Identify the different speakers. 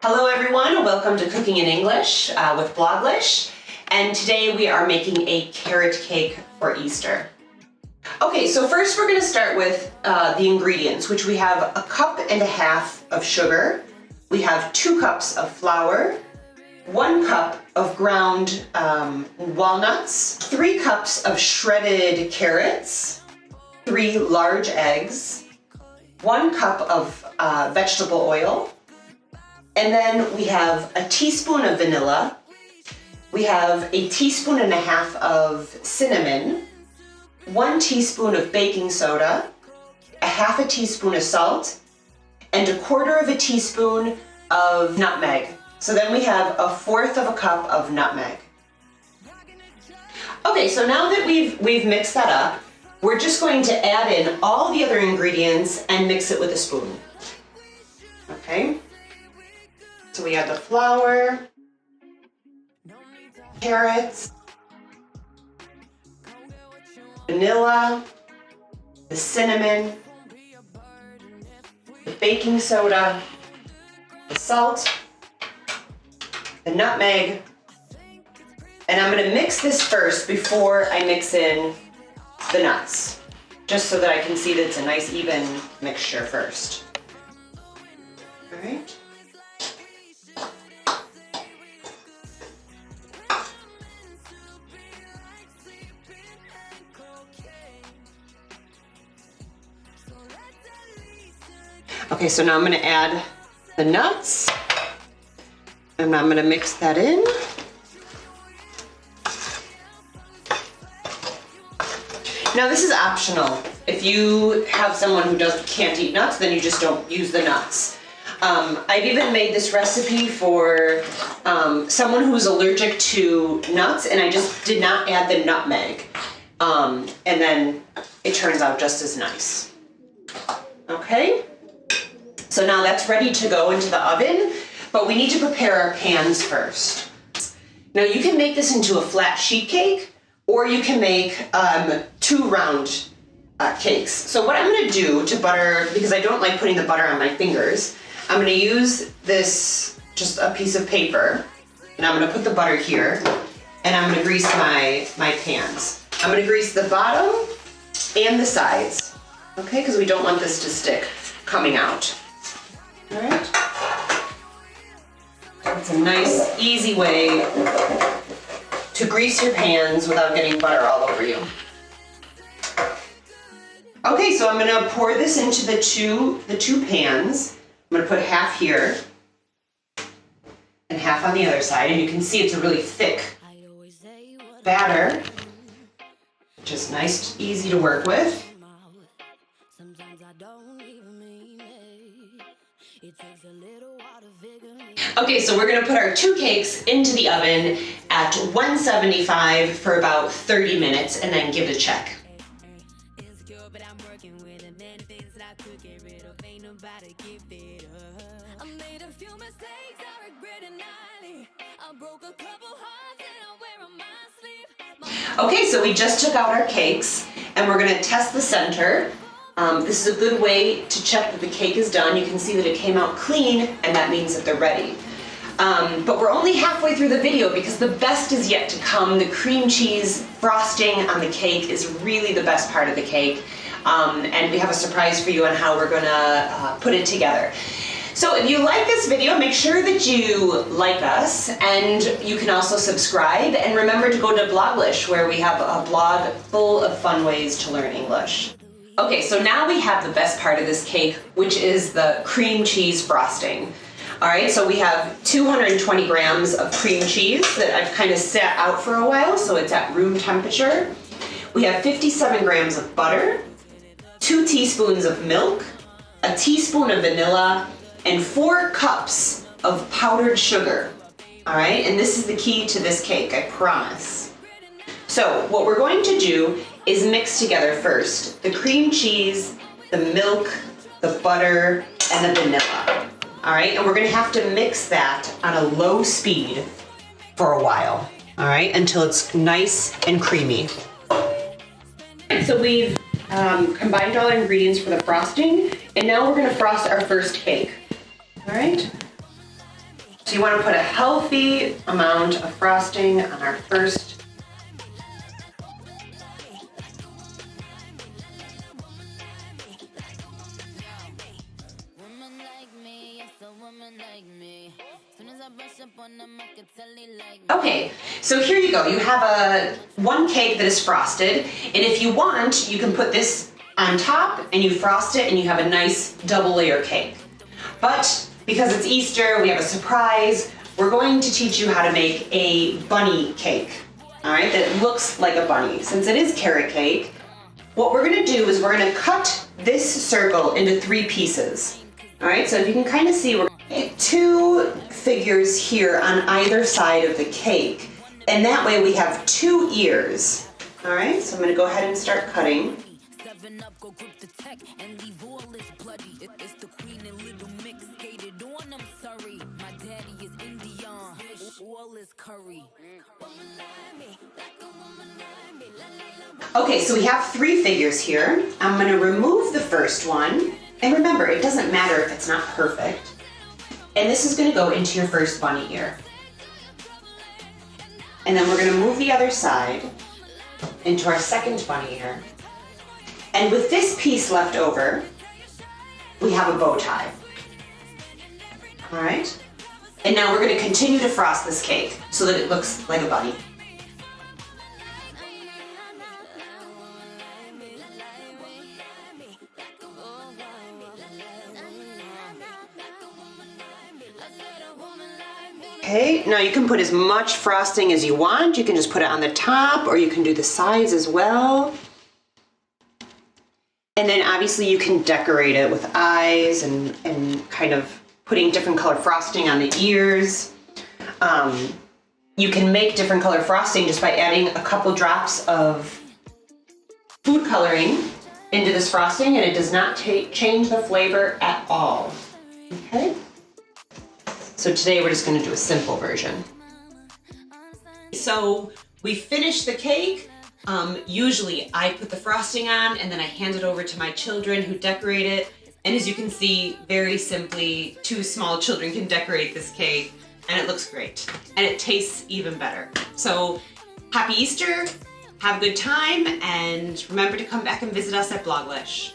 Speaker 1: Hello everyone, welcome to Cooking in English with Bloglish, and today we are making a carrot cake for Easter. Okay, so first we're going to start with the ingredients, which we have 1.5 cups of sugar, we have 2 cups of flour, 1 cup of ground walnuts, 3 cups of shredded carrots, 3 large eggs, 1 cup of vegetable oil, and then we have a teaspoon of vanilla, we have 1.5 teaspoons of cinnamon, 1 teaspoon of baking soda, 1/2 teaspoon of salt, and 1/4 teaspoon of nutmeg. So then we have 1/4 cup of nutmeg. Okay, so now that we've mixed that up, we're just going to add in all the other ingredients and mix it with a spoon. Okay? So we have the flour, carrots, vanilla, the cinnamon, the baking soda, the salt, the nutmeg, and I'm going to mix this first before I mix in the nuts, just so that I can see that it's a nice even mixture first. All right. Okay, so now I'm going to add the nuts, and I'm going to mix that in. Now this is optional. If you have someone who can't eat nuts, then you just don't use the nuts. I've even made this recipe for someone who's allergic to nuts, and I just did not add the nutmeg. And then it turns out just as nice. Okay? So now that's ready to go into the oven, but we need to prepare our pans first. Now you can make this into a flat sheet cake, or you can make 2 round cakes. So what I'm gonna do to butter, because I don't like putting the butter on my fingers, I'm gonna use this, just a piece of paper, and I'm gonna put the butter here, and I'm gonna grease my pans. I'm gonna grease the bottom and the sides, okay, because we don't want this to stick coming out. All right. It's a nice, easy way to grease your pans without getting butter all over you. Okay, so I'm gonna pour this into the two pans. I'm gonna put half here and half on the other side, and you can see it's a really thick batter, which is nice, easy to work with. Okay, so we're going to put our 2 cakes into the oven at 175 for about 30 minutes and then give it a check. Okay, so we just took out our cakes and we're going to test the center. This is a good way to check that the cake is done. You can see that it came out clean, and that means that they're ready. But we're only halfway through the video because the best is yet to come. The cream cheese frosting on the cake is really the best part of the cake. And we have a surprise for you on how we're gonna put it together. So if you like this video, make sure that you like us, and you can also subscribe, and remember to go to Bloglish, where we have a blog full of fun ways to learn English. Okay, so now we have the best part of this cake, which is the cream cheese frosting. All right, so we have 220 grams of cream cheese that I've kind of sat out for a while, so it's at room temperature. We have 57 grams of butter, 2 teaspoons of milk, 1 teaspoon of vanilla, and 4 cups of powdered sugar. All right, and this is the key to this cake, I promise. So what we're going to do is mix together first the cream cheese, the milk, the butter, and the vanilla. All right, and we're gonna have to mix that on a low speed for a while, all right, until it's nice and creamy. So we've combined all our ingredients for the frosting, and now we're gonna frost our first cake, all right? So you want to put a healthy amount of frosting on our first. Okay, so here you go. You have one cake that is frosted, and if you want, you can put this on top and you frost it and you have a nice double layer cake. But because it's Easter, we have a surprise. We're going to teach you how to make a bunny cake, all right, that looks like a bunny. Since it is carrot cake, what we're gonna do is we're gonna cut this circle into 3 pieces. All right, so if you can kind of see, we're gonna make 2 figures here on either side of the cake. And that way we have 2 ears. All right, so I'm gonna go ahead and start cutting. Okay, so we have 3 figures here. I'm gonna remove the first one. And remember, it doesn't matter if it's not perfect. And this is gonna go into your first bunny ear. And then we're gonna move the other side into our second bunny ear. And with this piece left over, we have a bow tie. All right? And now we're gonna continue to frost this cake so that it looks like a bunny. Okay, now you can put as much frosting as you want. You can just put it on the top, or you can do the sides as well. And then obviously you can decorate it with eyes and kind of putting different color frosting on the ears. You can make different color frosting just by adding a couple drops of food coloring into this frosting, and it does not change the flavor at all. Okay? So today we're just gonna do a simple version. So we finished the cake. Usually I put the frosting on and then I hand it over to my children who decorate it. And as you can see, very simply, 2 small children can decorate this cake and it looks great. And it tastes even better. So happy Easter, have a good time, and remember to come back and visit us at Bloglish.